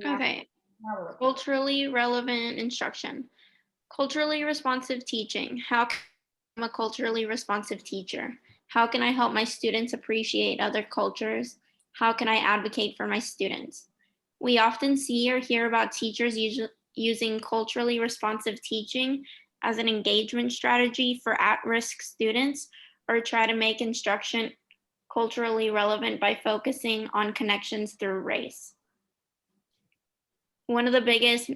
Okay. Now we're recording. Culturally relevant instruction. Culturally responsive teaching. How can I become a culturally responsive teacher? How can I help my students appreciate other cultures? How can I advocate for my students? We often see or hear about teachers using culturally responsive teaching as an engagement strategy for at-risk students, or try to make instruction culturally relevant by focusing on connections through race. One of the biggest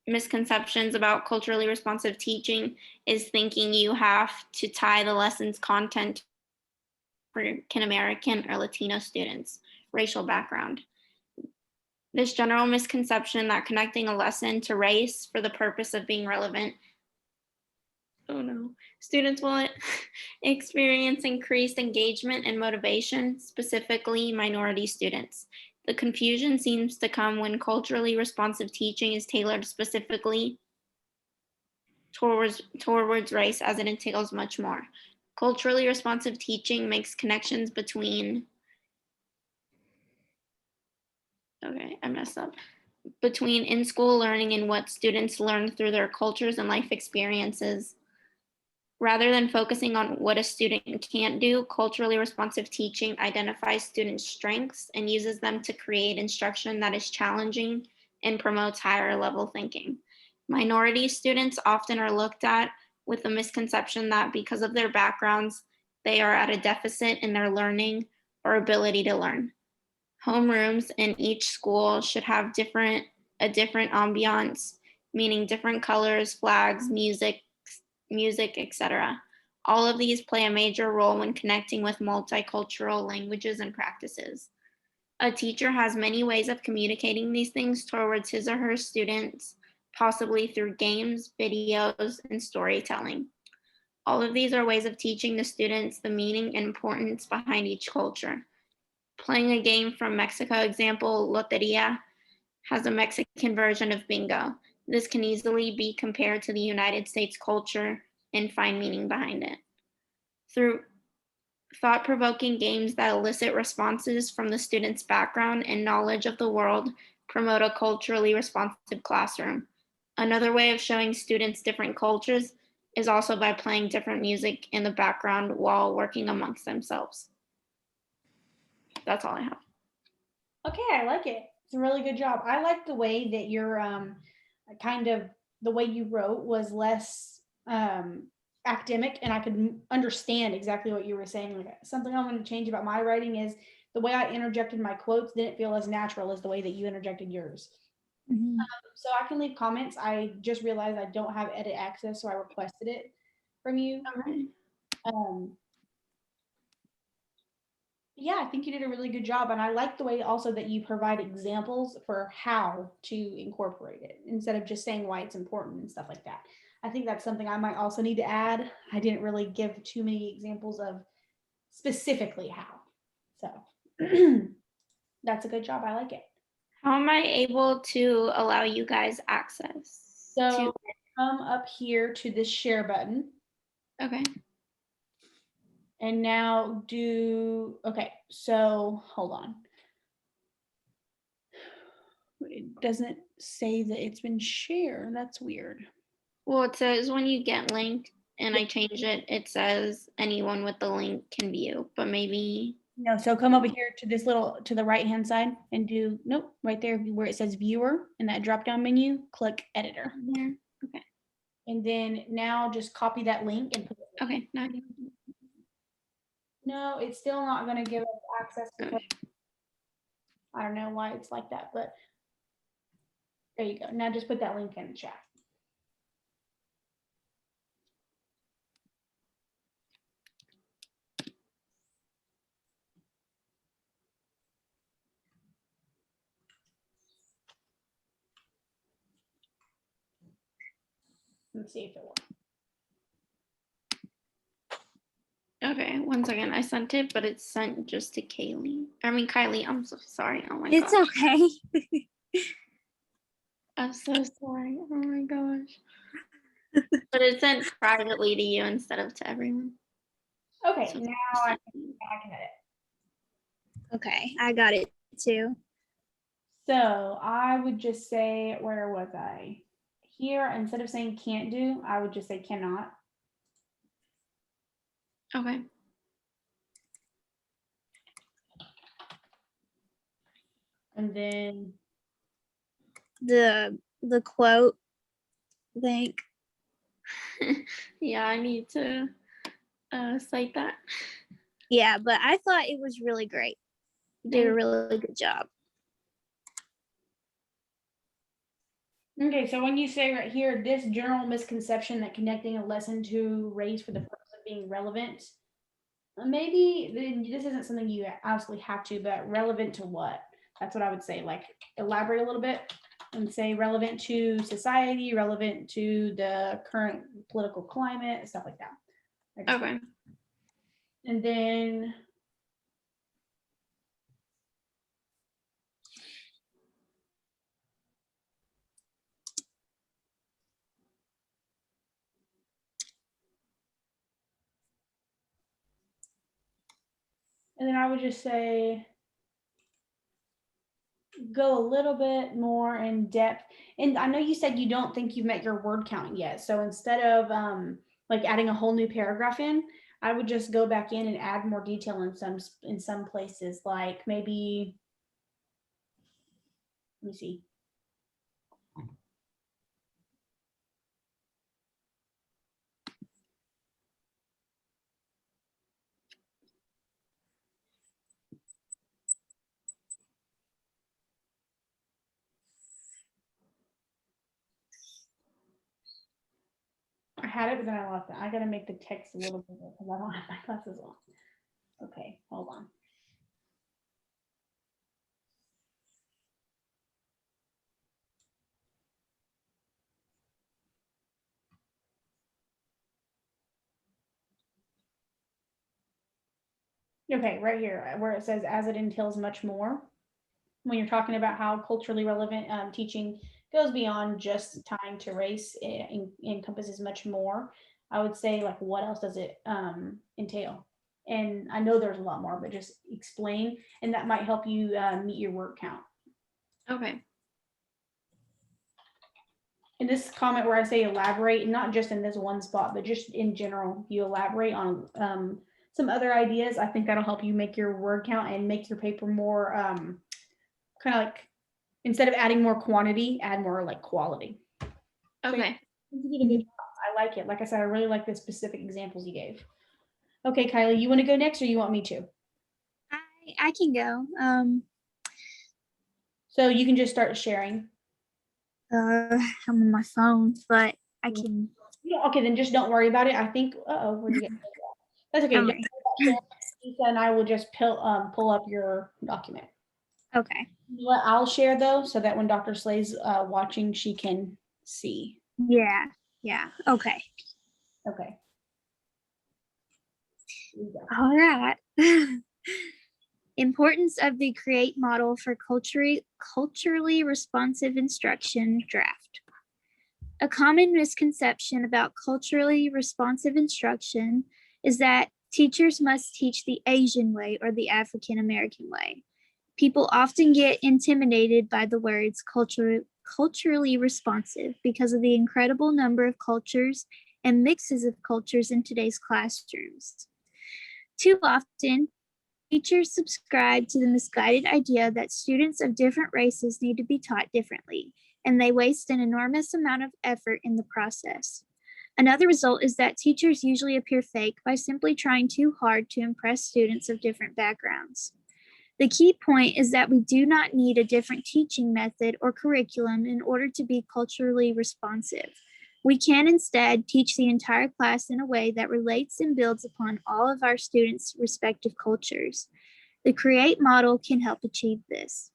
misconceptions about culturally responsive teaching is thinking you have to tie the lesson's content for African American or Latino students' racial background. This general misconception that connecting a lesson to race for the purpose of being relevant, students will experience increased engagement and motivation, specifically minority students. The confusion seems to come when culturally responsive teaching is tailored specifically towards race, as it entails much more. Culturally responsive teaching makes connections between between in-school learning and what students learn through their cultures and life experiences. Rather than focusing on what a student can't do, culturally responsive teaching identifies students' strengths and uses them to create instruction that is challenging and promotes higher level thinking. Minority students often are looked at with the misconception that because of their backgrounds, they are at a deficit in their learning or ability to learn. Homerooms in each school should have a different ambiance, meaning different colors, flags, music, etc. All of these play a major role when connecting with multicultural languages and practices. A teacher has many ways of communicating these things towards his or her students, possibly through games, videos, and storytelling. All of these are ways of teaching the students the meaning and importance behind each culture. Playing a game from Mexico, example, Loteria, has a Mexican version of bingo. This can easily be compared to the United States culture and find meaning behind it. Through thought-provoking games that elicit responses from the student's background and knowledge of the world, promote a culturally responsive classroom. Another way of showing students different cultures is also by playing different music in the background while working amongst themselves. That's all I have. Okay, I like it. It's a really good job. I like the way that your kind of the way you wrote was less academic, and I could understand exactly what you were saying. Like, something I'm going to change about my writing is the way I interjected my quotes didn't feel as natural as the way that you interjected yours. So I can leave comments. I just realized I don't have edit access, so I requested it from you. Okay. Yeah, I think you did a really good job. And I like the way also that you provide examples for how to incorporate it instead of just saying why it's important and stuff like that. I think that's something I might also need to add. I didn't really give too many examples of specifically how. So that's a good job. I like it. How am I able to allow you guys access So to? come up here to this share button. Okay. And now okay, so hold on. It doesn't say that it's been shared. That's weird. Well, it says when you get linked and I change it, it says anyone with the link can view, but maybe. No, so come over here to this to the right hand side and nope, right there where it says viewer in that drop down menu, click editor. There. Okay. And then now just copy that link and put it. Okay. Now. No, it's still not going to give us access because I don't know why it's like that, but there you go. Now just put that link in the chat. Let's see if it works. Okay, 1 second. I sent it, but it's sent just to Kylie. I'm so sorry. Oh my It's gosh. okay. I'm so sorry. Oh my gosh. But it's sent privately to you instead of to everyone. Okay, So now I can edit. Okay, I got it too. So I would just say, where was I? Here, instead of saying can't do, I would just say cannot. Okay. And then, The quote thing. Yeah, I need to cite that. Yeah, but I thought it was really great. You did a really good job. okay, so when you say right here, this general misconception that connecting a lesson to race for the purpose of being relevant, maybe this isn't something you absolutely have to, but relevant to what? That's what I would say. Like elaborate a little bit and say relevant to society, relevant to the current political climate, stuff like that. Okay. And then I would just say go a little bit more in depth. And I know you said you don't think you've met your word count yet. So instead of like adding a whole new paragraph in, I would just go back in and add more detail in some places, like maybe let me see. I had it, but then I lost it. I gotta make the text a little bit because I don't have my glasses on. Okay, hold on. Okay, right here where it says as it entails much more. When you're talking about how culturally relevant teaching goes beyond just tying to race, it encompasses much more. I would say, like, what else does it entail? And I know there's a lot more, but just explain, and that might help you meet your word count. Okay. In this comment where I say elaborate, not just in this one spot, but just in general, you elaborate on some other ideas. I think that'll help you make your word count and make your paper more kind of like, instead of adding more quantity, add more like quality. Okay. You did a good job. I like it. Like I said, I really like the specific examples you gave. Okay, Kylie, you want to go next or you want me to? I can go. So you can just start sharing. I'm on my phone, but I can. Yeah, okay, then just don't worry about it. I think, where'd you get that? That's okay. Okay. Lisa and I will just pull up your document. Okay. What I'll share though, so that when Dr. Slay's watching, she can see. Yeah. Yeah. Okay. Okay. All right. Importance of the CREATE model for culturally responsive instruction draft. A common misconception about culturally responsive instruction is that teachers must teach the Asian way or the African American way. People often get intimidated by the words culturally responsive because of the incredible number of cultures and mixes of cultures in today's classrooms. Too often, teachers subscribe to the misguided idea that students of different races need to be taught differently, and they waste an enormous amount of effort in the process. Another result is that teachers usually appear fake by simply trying too hard to impress students of different backgrounds. The key point is that we do not need a different teaching method or curriculum in order to be culturally responsive. We can instead teach the entire class in a way that relates and builds upon all of our students' respective cultures. The CREATE model can help achieve this.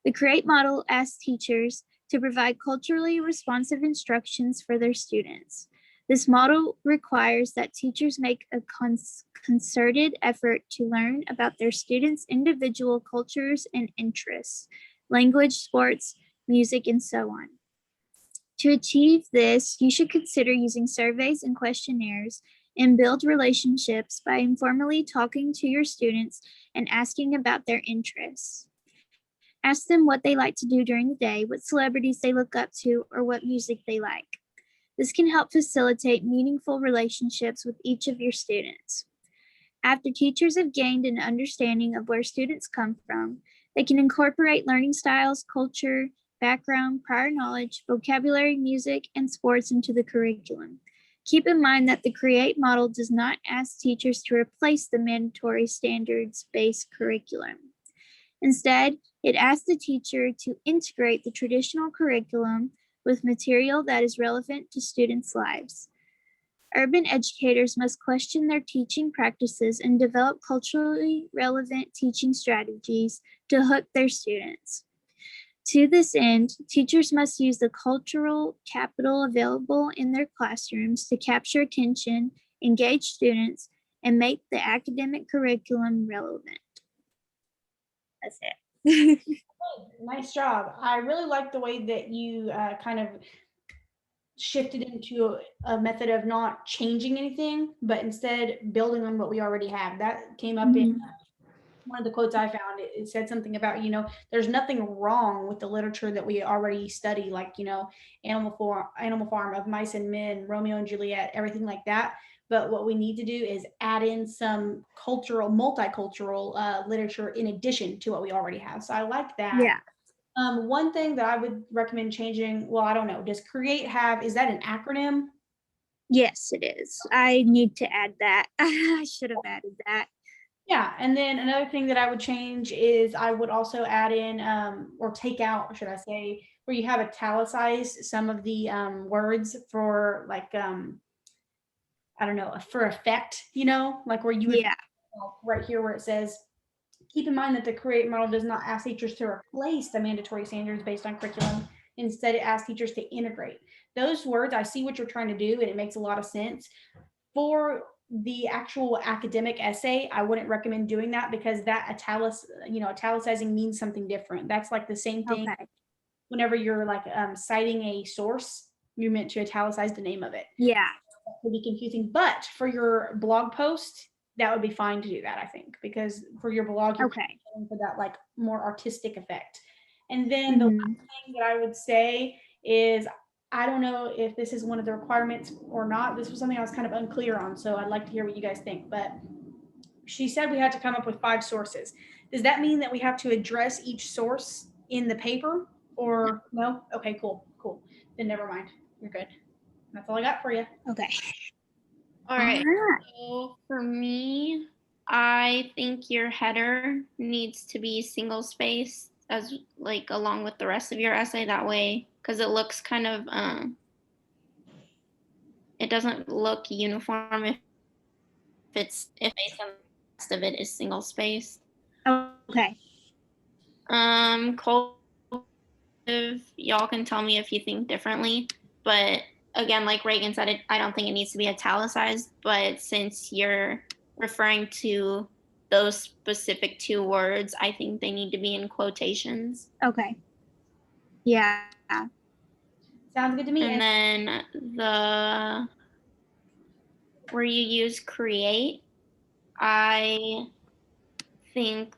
The CREATE model asks teachers to provide culturally responsive instructions for their students. This model requires that teachers make a concerted effort to learn about their students' individual cultures and interests, language, sports, music, and so on. To achieve this, you should consider using surveys and questionnaires and build relationships by informally talking to your students and asking about their interests. Ask them what they like to do during the day, what celebrities they look up to, or what music they like. This can help facilitate meaningful relationships with each of your students. After teachers have gained an understanding of where students come from, they can incorporate learning styles, culture, background, prior knowledge, vocabulary, music, and sports into the curriculum. Keep in mind that the CREATE model does not ask teachers to replace the mandatory standards-based curriculum. Instead, it asks the teacher to integrate the traditional curriculum with material that is relevant to students' lives. Urban educators must question their teaching practices and develop culturally relevant teaching strategies to hook their students. To this end, teachers must use the cultural capital available in their classrooms to capture attention, engage students, and make the academic curriculum relevant. That's it. Nice job. I really like the way that you kind of shifted into a method of not changing anything, but instead building on what we already have. That came up in one of the quotes I found. It said something about, there's nothing wrong with the literature that we already study, like, Animal Farm, Of Mice and Men, Romeo and Juliet, everything like that. But what we need to do is add in some multicultural literature in addition to what we already have. So I like that. Yeah. One thing that I would recommend changing, well, I don't know, does CREATE have, is that an acronym? Yes, it is. I need to add that. I should have added that. Yeah, and then another thing that I would change is I would also add in, or take out, should I say, where you have italicized some of the words for like, I don't know, for effect, like where you would, Yeah. right here where it says, keep in mind that the CREATE model does not ask teachers to replace the mandatory standards based on curriculum. Instead, it asks teachers to integrate. Those words, I see what you're trying to do, and it makes a lot of sense. For the actual academic essay, I wouldn't recommend doing that because that italicizing means something different. That's like the same thing. Okay. Whenever you're like citing a source, you're meant to italicize the name of it. Yeah. That could be confusing, but for your blog post, that would be fine to do that, I think, because for your blog, you're Okay. going for that like more artistic effect. And then the last thing that I would say is, I don't know if this is one of the requirements or not. This was something I was kind of unclear on, so I'd like to hear what you guys think. But she said we had to come up with 5 sources. Does that mean that we have to address each source in the paper, or no? Okay, cool. Then never mind. You're good. That's all I got for you. Okay. All right. So for me, I think your header needs to be single space as like along with the rest of your essay, that way, because it looks kind of it doesn't look uniform if the rest of it is single space. Okay. Y'all can tell me if you think differently, but again, like Reagan said, I don't think it needs to be italicized, but since you're referring to those specific 2 words, I think they need to be in quotations. Okay. Yeah. Sounds good to me. And then where you use CREATE, I think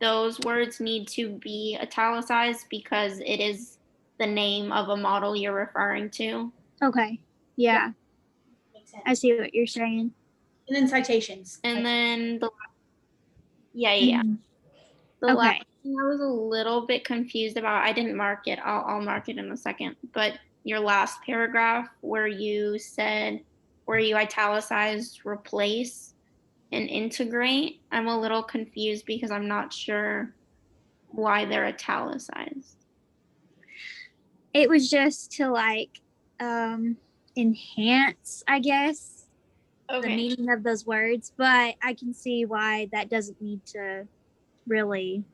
those words need to be italicized because it is the name of a model you're referring to. Okay. Yeah. Makes sense. I see what you're saying. And then citations. And then the Okay. last thing I was a little bit confused about, I didn't mark it. I'll mark it in a second. But your last paragraph where you italicized replace and integrate, I'm a little confused because I'm not sure why they're italicized. It was just to like enhance, I guess, the meaning of those words, but I can see why that doesn't need to really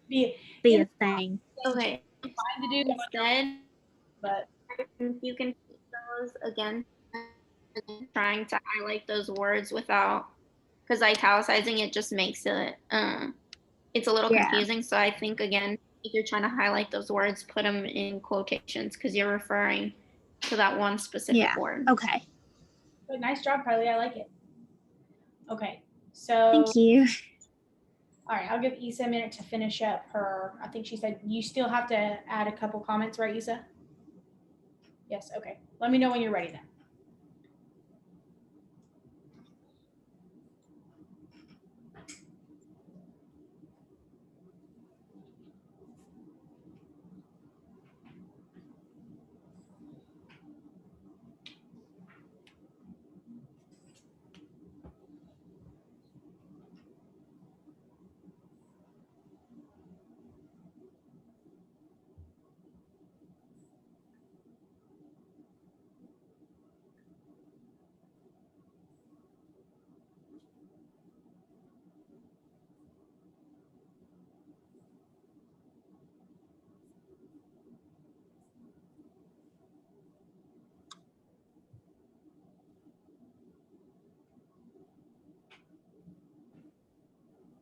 be a thing. Okay. Fine to do Instead, but you can keep those again, trying to highlight those words without, because italicizing it just makes it it's a little confusing. So I think again, if you're trying to highlight those words, put them in quotations because you're referring to that one specific word. Okay. But nice job, Kylie. I like it. Okay. So thank you. All right, I'll give Issa a minute to finish up her. I think she said you still have to add a couple comments, right, Issa? Yes, okay. Let me know when you're ready then.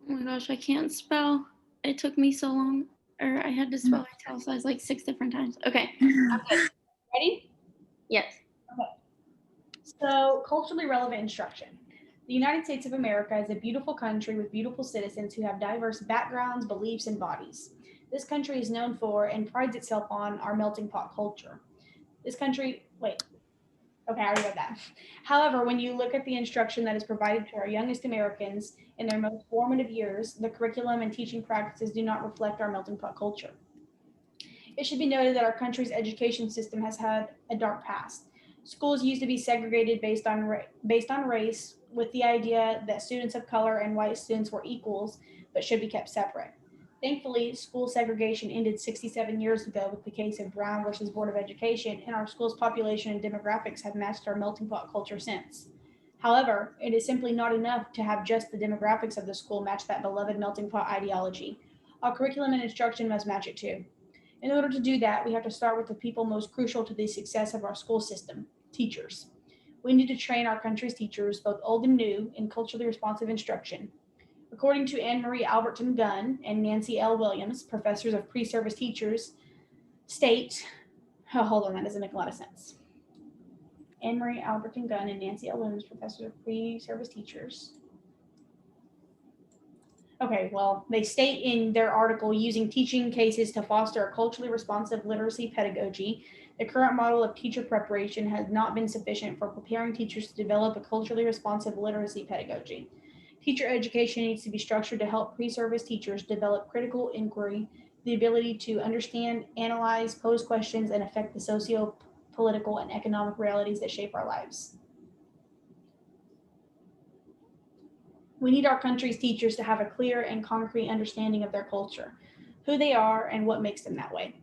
Oh my gosh, I can't spell. It took me so long, or I had to spell italicized like 6 different times. Okay. Ready? Yes. So, culturally relevant instruction. The United States of America is a beautiful country with beautiful citizens who have diverse backgrounds, beliefs, and bodies. This country is known for and prides itself on our melting pot culture. This country, wait, okay, I already read that. However, when you look at the instruction that is provided to our youngest Americans in their most formative years, the curriculum and teaching practices do not reflect our melting pot culture. It should be noted that our country's education system has had a dark past. Schools used to be segregated based on race, with the idea that students of color and white students were equals but should be kept separate. Thankfully, school segregation ended 67 years ago with the case of Brown versus Board of Education, and our school's population and demographics have matched our melting pot culture since. However, it is simply not enough to have just the demographics of the school match that beloved melting pot ideology. Our curriculum and instruction must match it too. In order to do that, we have to start with the people most crucial to the success of our school system, teachers. We need to train our country's teachers, both old and new, in culturally responsive instruction. According to Anne Marie Alberton Gunn and Nancy L. Williams, professors of pre-service teachers, state, oh, hold on, that doesn't make a lot of sense. Anne Marie Alberton Gunn and Nancy L. Williams, professors of pre-service teachers. Okay, well, they state in their article using teaching cases to foster a culturally responsive literacy pedagogy. The current model of teacher preparation has not been sufficient for preparing teachers to develop a culturally responsive literacy pedagogy. Teacher education needs to be structured to help pre-service teachers develop critical inquiry, the ability to understand, analyze, pose questions, and affect the socio-political and economic realities that shape our lives. We need our country's teachers to have a clear and concrete understanding of their culture, who they are, and what makes them that way.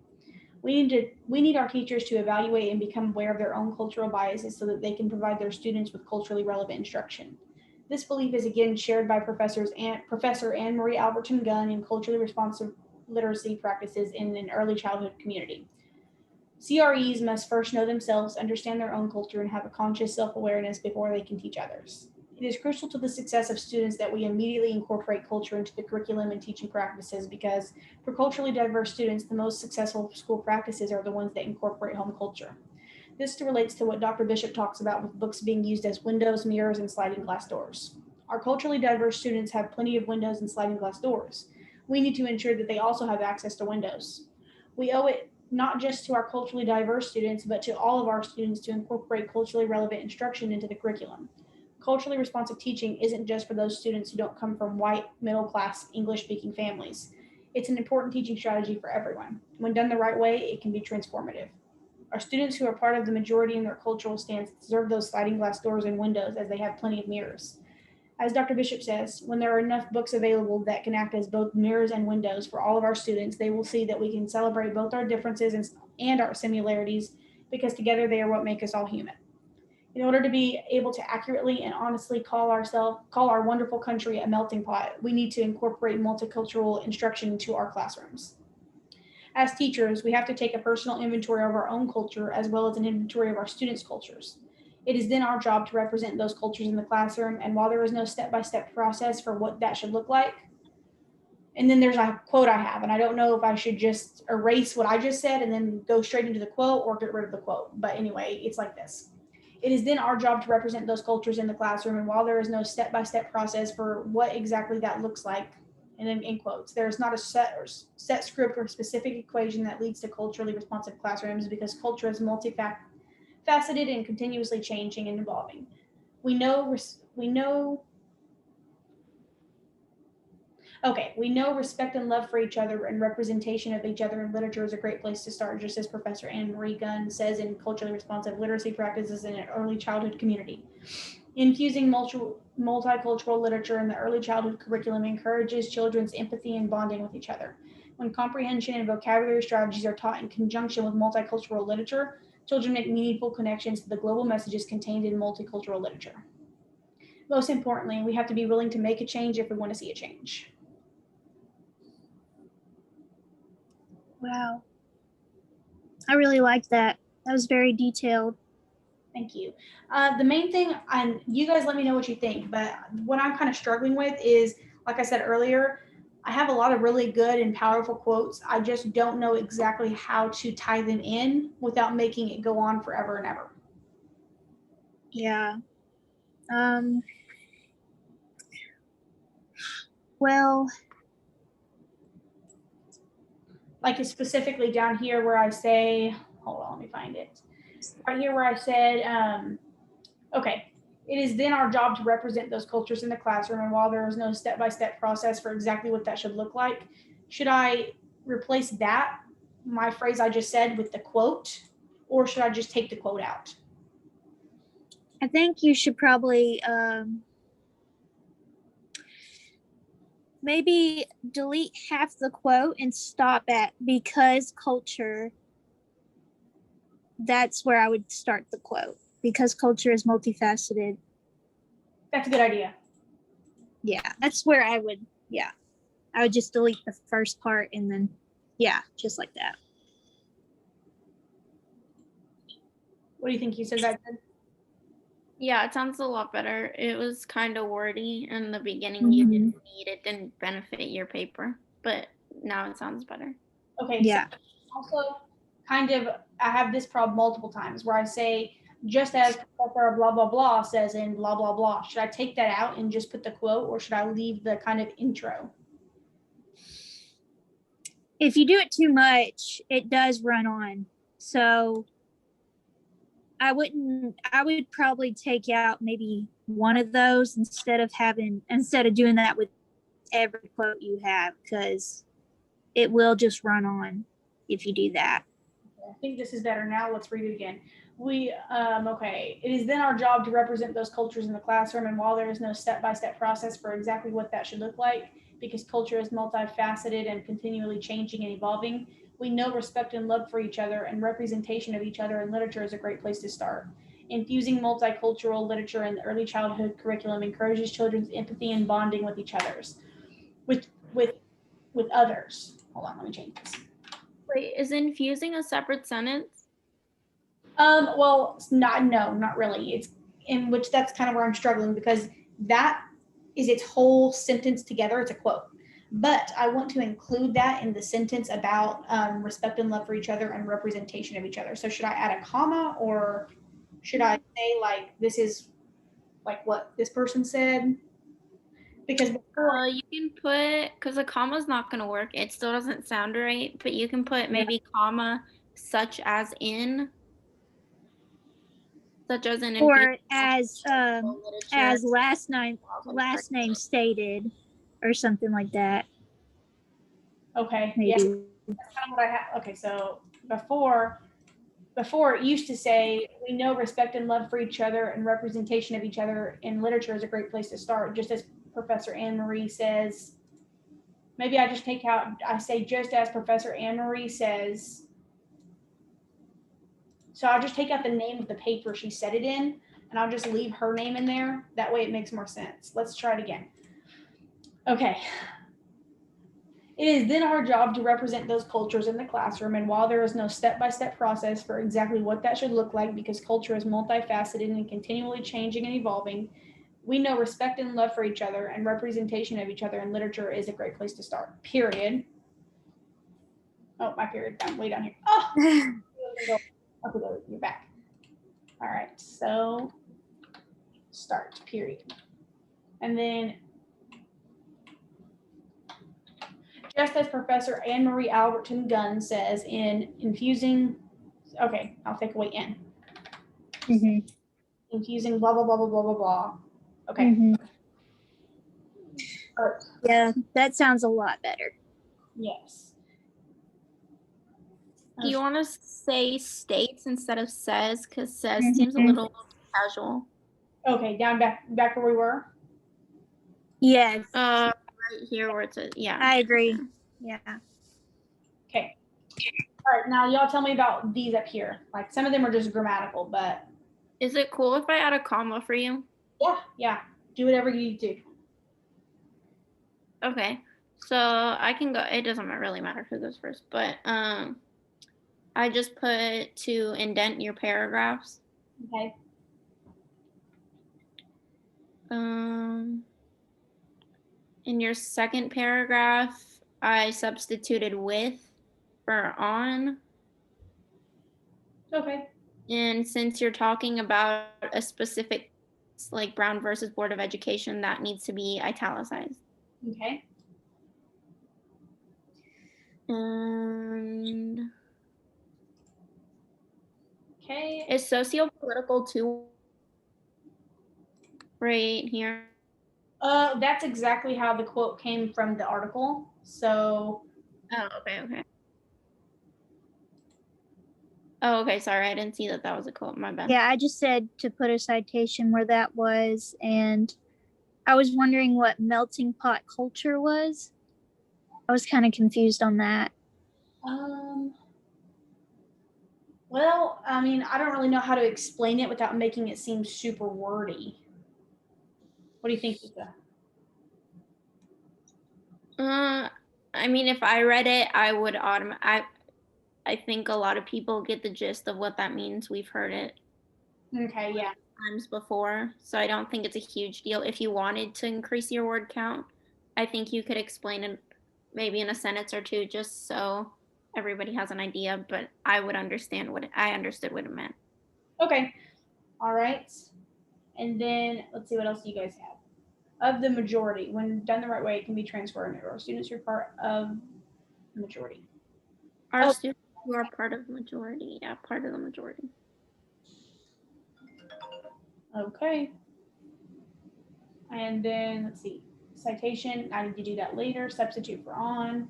We need our teachers to evaluate and become aware of their own cultural biases so that they can provide their students with culturally relevant instruction. This belief is again shared by Professor Anne Marie Alberton Gunn in culturally responsive literacy practices in an early childhood community. CREs must first know themselves, understand their own culture, and have a conscious self-awareness before they can teach others. It is crucial to the success of students that we immediately incorporate culture into the curriculum and teaching practices because for culturally diverse students, the most successful school practices are the ones that incorporate home culture. This relates to what Dr. Bishop talks about with books being used as windows, mirrors, and sliding glass doors. Our culturally diverse students have plenty of windows and sliding glass doors. We need to ensure that they also have access to windows. We owe it not just to our culturally diverse students, but to all of our students to incorporate culturally relevant instruction into the curriculum. Culturally responsive teaching isn't just for those students who don't come from white, middle class, English speaking families. It's an important teaching strategy for everyone. When done the right way, it can be transformative. Our students who are part of the majority in their cultural stance deserve those sliding glass doors and windows as they have plenty of mirrors. As Dr. Bishop says, when there are enough books available that can act as both mirrors and windows for all of our students, they will see that we can celebrate both our differences and our similarities because together they are what make us all human. In order to be able to accurately and honestly call our wonderful country a melting pot, we need to incorporate multicultural instruction into our classrooms. As teachers, we have to take a personal inventory of our own culture as well as an inventory of our students' cultures. It is then our job to represent those cultures in the classroom, and while there is no step-by-step process for what that should look like, and then there's a quote I have, and I don't know if I should just erase what I just said and then go straight into the quote or get rid of the quote. But anyway, it's like this. It is then our job to represent those cultures in the classroom, and while there is no step-by-step process for what exactly that looks like, and then in quotes, there is not a set script or specific equation that leads to culturally responsive classrooms because culture is multifaceted and continuously changing and evolving. We know respect and love for each other and representation of each other in literature is a great place to start, just as Professor Anne Marie Gunn says in Culturally Responsive Literacy Practices in an Early Childhood Community. Infusing multicultural literature in the early childhood curriculum encourages children's empathy and bonding with each other. When comprehension and vocabulary strategies are taught in conjunction with multicultural literature, children make meaningful connections to the global messages contained in multicultural literature. Most importantly, we have to be willing to make a change if we want to see a change. Wow. I really liked that. That was very detailed. Thank you. The main thing, and you guys let me know what you think, but what I'm kind of struggling with is, like I said earlier, I have a lot of really good and powerful quotes. I just don't know exactly how to tie them in without making it go on forever and ever. Yeah. Well, Like specifically down here where I say, hold on, let me find it. Right here where I said, okay, it is then our job to represent those cultures in the classroom. And while there is no step-by-step process for exactly what that should look like, should I replace that, my phrase I just said, with the quote, or should I just take the quote out? I think you should probably maybe delete half the quote and stop at because culture. That's where I would start the quote, because culture is multifaceted. That's a good idea. Yeah, that's where I would just delete the first part and then, yeah, just like that. What do you think? You said that? Yeah, it sounds a lot better. It was kind of wordy in the beginning. You didn't need it, didn't benefit your paper, but now it sounds better. Okay. Yeah. So also, kind of, I have this problem multiple times where I say, just as Professor blah, blah, blah says in blah, blah, blah. Should I take that out and just put the quote, or should I leave the kind of intro? If you do it too much, it does run on. So I would probably take out maybe one of those instead of doing that with every quote you have, because it will just run on if you do that. I think this is better now. Let's read it again. Okay. It is then our job to represent those cultures in the classroom. And while there is no step-by-step process for exactly what that should look like, because culture is multifaceted and continually changing and evolving, we know respect and love for each other and representation of each other in literature is a great place to start. Infusing multicultural literature in the early childhood curriculum encourages children's empathy and bonding with each others, with others. Hold on, let me change this. Wait, is infusing a separate sentence? Well, not really. It's in which that's kind of where I'm struggling because that is its whole sentence together. It's a quote. But I want to include that in the sentence about respect and love for each other and representation of each other. So should I add a comma or should I say like this is like what this person said? Because before You can put, because a comma is not going to work. It still doesn't sound right, but you can put maybe comma such as in Or as literature. last name stated or something like that. okay, Maybe. yeah, that's kind of what I have. Okay, so before it used to say we know respect and love for each other and representation of each other in literature is a great place to start, just as Professor Anne Marie says. Maybe I just take out, I say just as Professor Anne Marie says. So I'll just take out the name of the paper she said it in and I'll just leave her name in there. That way it makes more sense. Let's try it again. Okay. It is then our job to represent those cultures in the classroom, and while there is no step-by-step process for exactly what that should look like because culture is multifaceted and continually changing and evolving, we know respect and love for each other and representation of each other in literature is a great place to start, period. Oh, my period down way down here. Oh, okay, you're back. All right, so start, period. And then just as Professor Anne Marie Alberton Gunn says in infusing, okay, I'll take away in. Infusing blah, blah, blah, blah, blah, blah, blah. Okay. Mhm. All right. Yeah, that sounds a lot better. Yes. Do you want to say states instead of says? Because says seems a Mhm. little casual. Okay, down back where we were. Yes, Right here where it says, yeah. I agree. Yeah. Okay. All right, now y'all tell me about these up here. Like some of them are just grammatical, but Is it cool if I add a comma for you? yeah, do whatever you do. Okay. So I can go, it doesn't really matter who goes first, but I just put to indent your paragraphs. Okay. In your second paragraph, I substituted with for on. Okay. And since you're talking about a specific, like Brown versus Board of Education, that needs to be italicized. Okay. And Okay. is socio-political too right here? That's exactly how the quote came from the article. So Oh, okay. Oh, okay. Sorry, I didn't see that was a quote. My bad. Yeah, I just said to put a citation where that was, and I was wondering what melting pot culture was. I was kind of confused on that. well, I mean, I don't really know how to explain it without making it seem super wordy. What do you think, Lisa? I mean, if I read it, I would I think a lot of people get the gist of what that means. We've heard it Okay, yeah. times before, so I don't think it's a huge deal. If you wanted to increase your word count, I think you could explain it maybe in a sentence or two, just so everybody has an idea. But I understood what it meant. Okay. All right. And then let's see what else you guys have. Of the majority, when done the right way, it can be transferred. Or students are part of the majority. Our students who are part of the majority, part of the majority. Okay. And then let's see, citation. I need to do that later. Substitute for on.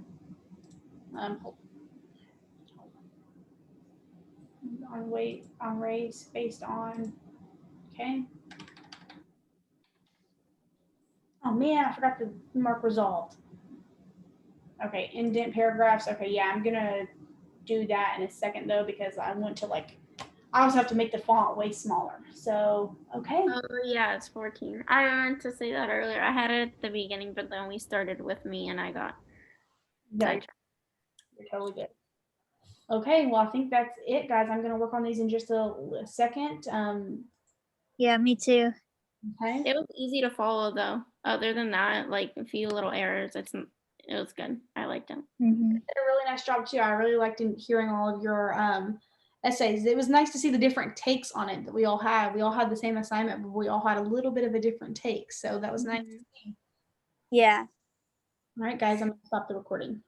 On race based on. Okay. Oh man, I forgot to mark resolved. Okay, indent paragraphs. Okay, yeah, I'm gonna do that in a second though because I want to I also have to make the font way smaller. So okay. Oh yeah, it's 14. I meant to say that earlier. I had it at the beginning, but then we started with me and I got No, you're totally good. Okay, well, I think that's it, guys. I'm going to work on these in just a second. Yeah, me too. Okay. It was easy to follow though. Other than that, like a few little errors, it was good. I liked it. Mhm. You did a really nice job too. I really liked hearing all of your essays. It was nice to see the different takes on it that we all had. We all had the same assignment, but we all had a little bit of a different take. So that was nice to see. Yeah. All right, guys, I'm going to stop the recording.